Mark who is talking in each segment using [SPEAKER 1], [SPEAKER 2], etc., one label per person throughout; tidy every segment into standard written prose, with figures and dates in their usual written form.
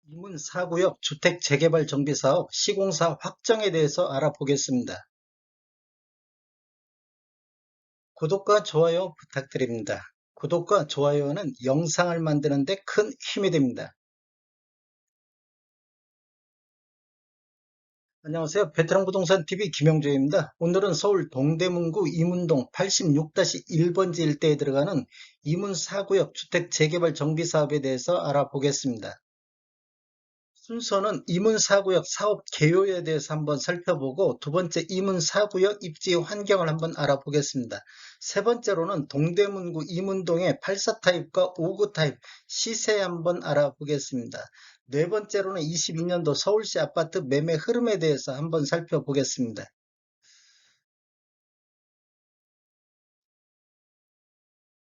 [SPEAKER 1] 이문 4구역 주택 재개발 정비사업 시공사 확정에 대해서 알아보겠습니다. 구독과 좋아요 부탁드립니다. 구독과 좋아요는 영상을 만드는 데 큰 힘이 됩니다. 안녕하세요. 베테랑 부동산 TV 김영조입니다. 오늘은 서울 동대문구 이문동 86-1번지 일대에 들어가는 이문 4구역 주택 재개발 정비사업에 대해서 알아보겠습니다. 순서는 이문사구역 사업 개요에 대해서 한번 살펴보고, 두 번째 이문사구역 입지 환경을 한번 알아보겠습니다. 세 번째로는 동대문구 이문동의 84 타입과 59 타입 시세 한번 알아보겠습니다. 네 번째로는 22년도 서울시 아파트 매매 흐름에 대해서 한번 살펴보겠습니다.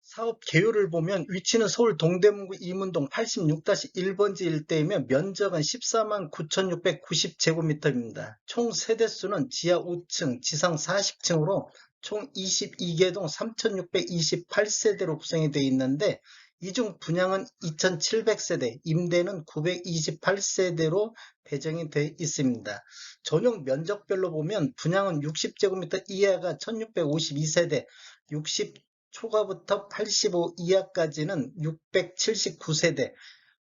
[SPEAKER 1] 사업 개요를 보면 위치는 서울 동대문구 이문동 86-1번지 일대이며 면적은 14만 9,690제곱미터입니다. 총 세대수는 지하 5층, 지상 40층으로 총 22개 동 3,628세대로 구성이 되어 있는데, 이 중 분양은 2,700세대, 임대는 928세대로 배정이 되어 있습니다. 전용 면적별로 보면 분양은 60제곱미터 이하가 1,652세대, 60 초과부터 85 이하까지는 679세대,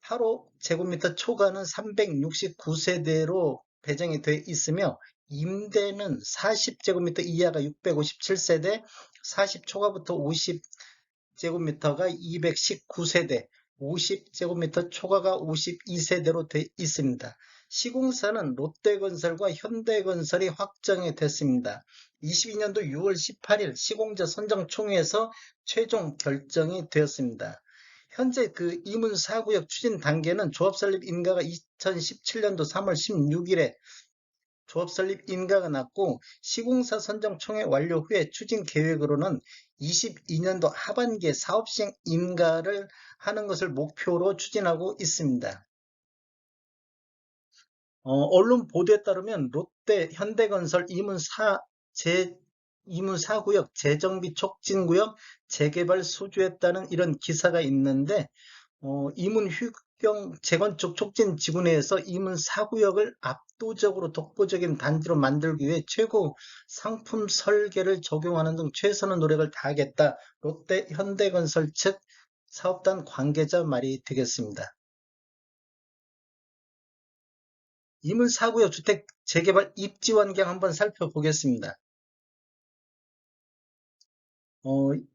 [SPEAKER 1] 85제곱미터 초과는 369세대로 배정이 되어 있으며, 임대는 40제곱미터 이하가 657세대, 40 초과부터 50제곱미터가 219세대, 50제곱미터 초과가 52세대로 되어 있습니다. 시공사는 롯데건설과 현대건설이 확정이 됐습니다. 22년도 6월 18일 시공자 선정총회에서 최종 결정이 되었습니다. 현재 그 이문 4구역 추진 단계는 조합 설립 인가가 2017년도 3월 16일에 조합 설립 인가가 났고, 시공사 선정 총회 완료 후에 추진 계획으로는 22년도 하반기에 사업 시행 인가를 하는 것을 목표로 추진하고 있습니다. 언론 보도에 따르면 롯데, 현대건설 이문 4구역 재정비 촉진구역 재개발 소주했다는 이런 기사가 있는데, 이문 휴경 재건축 촉진 지구내에서 이문 4구역을 압도적으로 독보적인 단지로 만들기 위해 최고 상품 설계를 적용하는 등 최선의 노력을 다하겠다. 롯데 현대건설 측 사업단 관계자 말이 되겠습니다. 이문 4구역 주택 재개발 입지 환경 한번 살펴보겠습니다.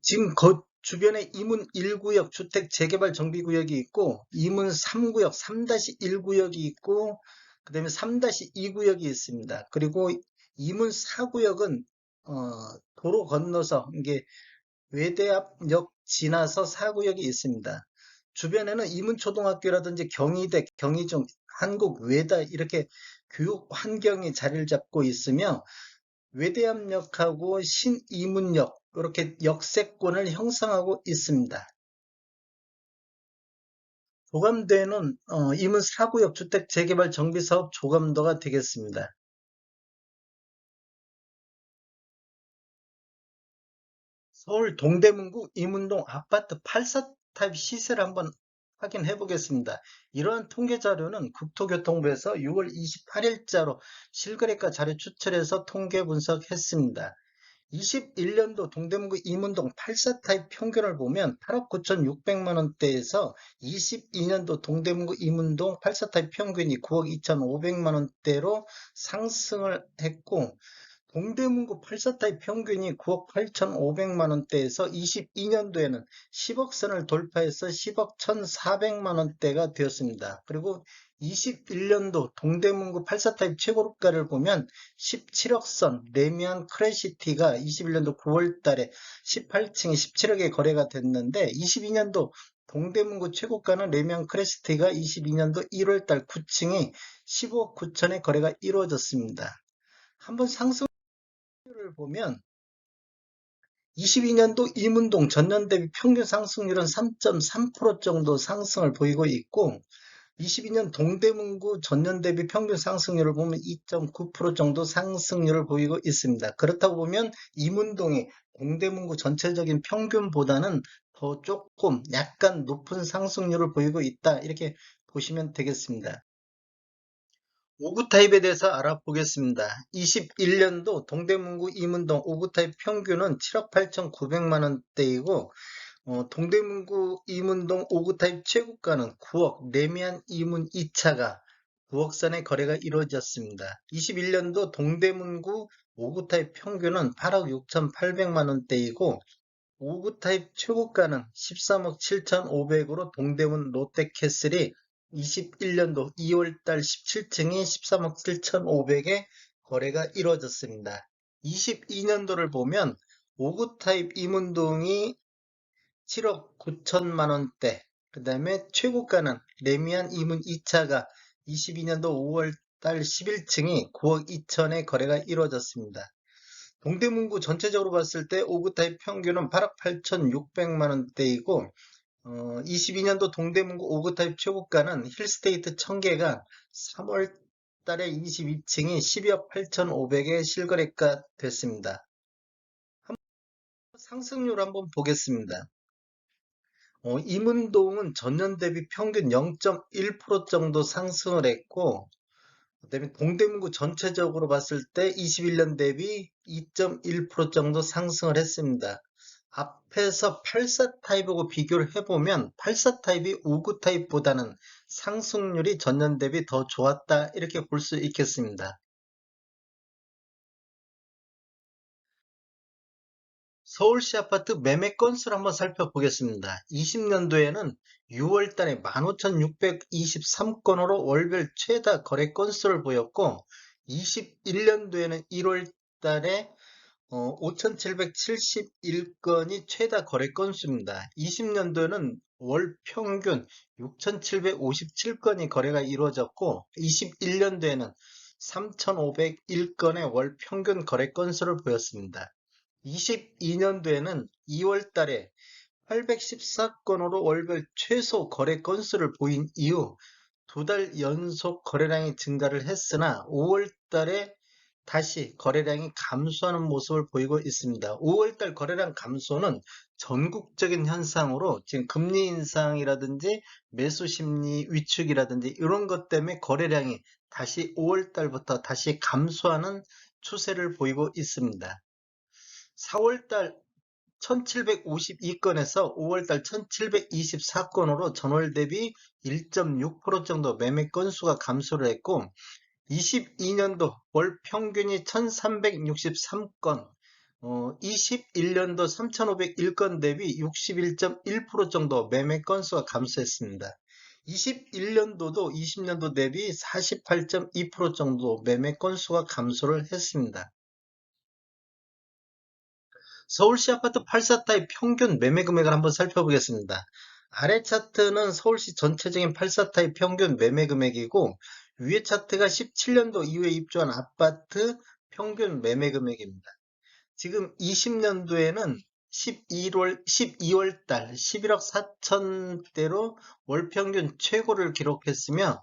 [SPEAKER 1] 지금 그 주변에 이문 1구역 주택 재개발 정비구역이 있고, 이문 3구역 3-1구역이 있고, 그 다음에 3-2구역이 있습니다. 그리고 이문 4구역은 도로 건너서 이게 외대앞역 지나서 4구역이 있습니다. 주변에는 이문초등학교라든지 경희대, 경희중, 한국외다 이렇게 교육 환경이 자리를 잡고 있으며, 외대암역하고 신이문역 이렇게 역세권을 형성하고 있습니다. 조감도에는 이문 4구역 주택 재개발 정비사업 조감도가 되겠습니다. 서울 동대문구 이문동 아파트 84 타입 시세를 한번 확인해 보겠습니다. 이러한 통계 자료는 국토교통부에서 6월 28일자로 실거래가 자료 추출해서 통계 분석했습니다. 21년도 동대문구 이문동 84 타입 평균을 보면 8억 9,600만 원대에서 22년도 동대문구 이문동 84 타입 평균이 9억 2,500만 원대로 상승을 했고, 동대문구 84 타입 평균이 9억 8,500만 원대에서 22년도에는 10억 선을 돌파해서 10억 1,400만 원대가 되었습니다. 그리고 21년도 동대문구 84 타입 최고가를 보면 17억 선 레미안 크래시티가 21년도 9월 달에 18층이 17억에 거래가 됐는데, 22년도 동대문구 최고가는 레미안 크래시티가 22년도 1월 달 9층이 15억 9천에 거래가 이루어졌습니다. 한번 상승 를 보면 22년도 이문동 전년 대비 평균 상승률은 3.3% 정도 상승을 보이고 있고, 22년 동대문구 전년 대비 평균 상승률을 보면 2.9% 정도 상승률을 보이고 있습니다. 그렇다고 보면 이문동이 동대문구 전체적인 평균보다는 더 조금 약간 높은 상승률을 보이고 있다, 이렇게 보시면 되겠습니다. 5구 타입에 대해서 알아보겠습니다. 21년도 동대문구 이문동 5구 타입 평균은 7억 8,900만 원대이고 동대문구 이문동 5구 타입 최고가는 9억, 레미안 이문 2차가 9억 선의 거래가 이루어졌습니다. 21년도 동대문구 5구 타입 평균은 8억 6,800만 원대이고 5구 타입 최고가는 13억 7,500으로 동대문 롯데캐슬이 21년도 2월달 17층이 13억 7,500에 거래가 이루어졌습니다. 22년도를 보면 5구 타입 이문동이 7억 9천만 원대, 그 다음에 최고가는 레미안 이문 2차가 22년도 5월달 11층이 9억 2천에 거래가 이루어졌습니다. 동대문구 전체적으로 봤을 때 5구 타입 평균은 8억 8,600만 원대이고 22년도 동대문구 5구 타입 최고가는 힐스테이트 1000개가 3월 달에 22층이 12억 8,500에 실거래가 됐습니다. 상승률 한번 보겠습니다. 이문동은 전년 대비 평균 0.1% 정도 상승을 했고, 그다음에 동대문구 전체적으로 봤을 때 21년 대비 2.1% 정도 상승을 했습니다. 앞에서 84 타입하고 비교를 해보면 84 타입이 59 타입보다는 상승률이 전년 대비 더 좋았다 이렇게 볼 수 있겠습니다. 서울시 아파트 매매 건수를 한번 살펴보겠습니다. 20년도에는 6월 달에 15,623건으로 월별 최다 거래 건수를 보였고 21년도에는 1월 달에 5,771건이 최다 거래 건수입니다. 20년도에는 월 평균 6,757건이 거래가 이루어졌고 21년도에는 3,501건의 월 평균 거래 건수를 보였습니다. 22년도에는 2월 달에 814건으로 월별 최소 거래 건수를 보인 이후 두 달 연속 거래량이 증가를 했으나 5월 달에 다시 거래량이 감소하는 모습을 보이고 있습니다. 5월달 거래량 감소는 전국적인 현상으로 지금 금리 인상이라든지 매수 심리 위축이라든지 이런 것 때문에 거래량이 다시 5월달부터 다시 감소하는 추세를 보이고 있습니다. 4월달 1752건에서 5월달 1724건으로 전월 대비 1.6% 정도 매매 건수가 감소를 했고 22년도 월 평균이 1363건, 21년도 3501건 대비 61.1% 정도 매매 건수가 감소했습니다. 21년도도 20년도 대비 48.2% 정도 매매 건수가 감소를 했습니다. 서울시 아파트 84타입 평균 매매 금액을 한번 살펴보겠습니다. 아래 차트는 서울시 전체적인 84타입 평균 매매 금액이고 위에 차트가 17년도 이후에 입주한 아파트 평균 매매 금액입니다. 지금 20년도에는 12월 달 11억 4천대로 월 평균 최고를 기록했으며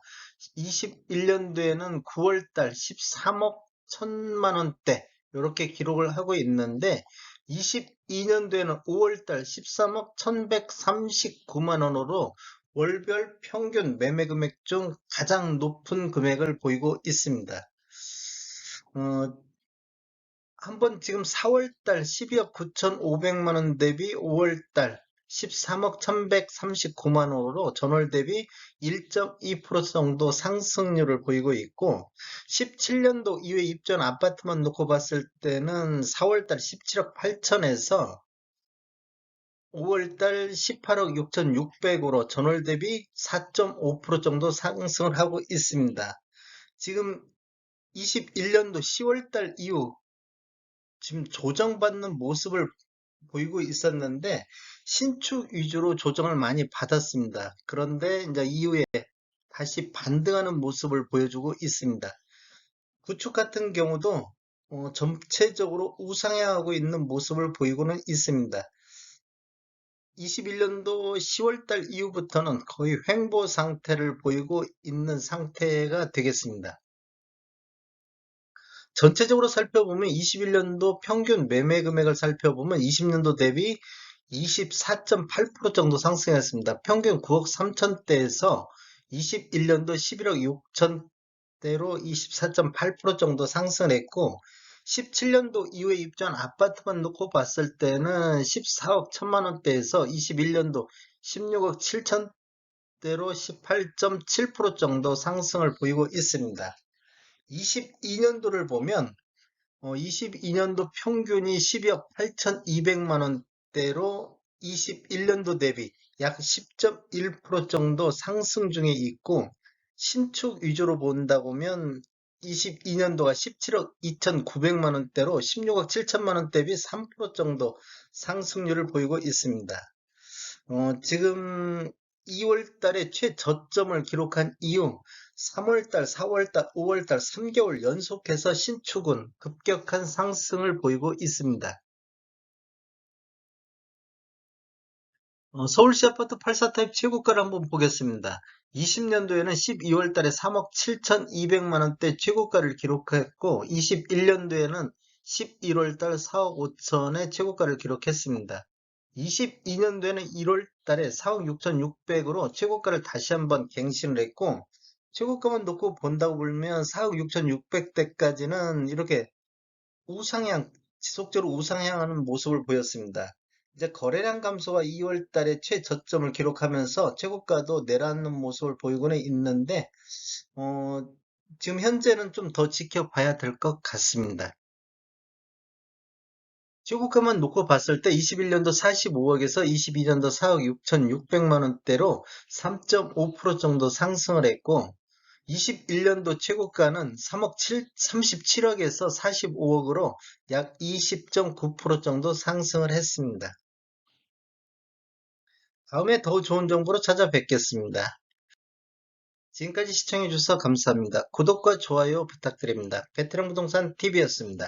[SPEAKER 1] 21년도에는 9월 달 13억 1천만 원대 이렇게 기록을 하고 있는데 22년도에는 5월 달 13억 1139만 원으로 월별 평균 매매 금액 중 가장 높은 금액을 보이고 있습니다. 한번 지금 4월달 12억 9,500만 원 대비 5월달 13억 1,139만 원으로 전월 대비 1.2% 정도 상승률을 보이고 있고 17년도 이후에 입주한 아파트만 놓고 봤을 때는 4월달 17억 8천에서 5월달 18억 6,600으로 전월 대비 4.5% 정도 상승을 하고 있습니다. 지금 21년도 10월달 이후 지금 조정받는 모습을 보이고 있었는데 신축 위주로 조정을 많이 받았습니다. 그런데 이제 이후에 다시 반등하는 모습을 보여주고 있습니다. 구축 같은 경우도 전체적으로 우상향하고 있는 모습을 보이고는 있습니다. 21년도 10월달 이후부터는 거의 횡보 상태를 보이고 있는 상태가 되겠습니다. 전체적으로 살펴보면 21년도 평균 매매 금액을 살펴보면 20년도 대비 24.8% 정도 상승했습니다. 평균 9억 3천대에서 21년도 11억 6천대로 24.8% 정도 상승했고 17년도 이후에 입주한 아파트만 놓고 봤을 때는 14억 1천만 원대에서 21년도 16억 7천대로 18.7% 정도 상승을 보이고 있습니다. 22년도를 보면 22년도 평균이 12억 8,200만 원대로 21년도 대비 약 10.1% 정도 상승 중에 있고 신축 위주로 본다 보면 22년도가 17억 2,900만 원대로 16억 7천만 원 대비 3% 정도 상승률을 보이고 있습니다. 지금 2월 달에 최저점을 기록한 이후 3월 달, 4월 달, 5월 달 3개월 연속해서 신축은 급격한 상승을 보이고 있습니다. 서울시 아파트 84타입 최고가를 한번 보겠습니다. 20년도에는 12월 달에 3억 7,200만 원대 최고가를 기록했고 21년도에는 11월 달 4억 5천의 최고가를 기록했습니다. 22년도에는 1월 달에 4억 6,600으로 최고가를 다시 한번 갱신을 했고 최고가만 놓고 본다고 보면 4억 6,600대까지는 이렇게 우상향, 지속적으로 우상향하는 모습을 보였습니다. 이제 거래량 감소가 2월 달에 최저점을 기록하면서 최고가도 내려앉는 모습을 보이고는 있는데, 어, 지금 현재는 좀 더 지켜봐야 될 것 같습니다. 최고가만 놓고 봤을 때 21년도 45억에서 22년도 4억 6,600만 원대로 3.5% 정도 상승을 했고, 21년도 최고가는 3억 37억에서 45억으로 약 20.9% 정도 상승을 했습니다. 다음에 더 좋은 정보로 찾아뵙겠습니다. 지금까지 시청해주셔서 감사합니다. 구독과 좋아요 부탁드립니다. 베테랑 부동산 TV였습니다.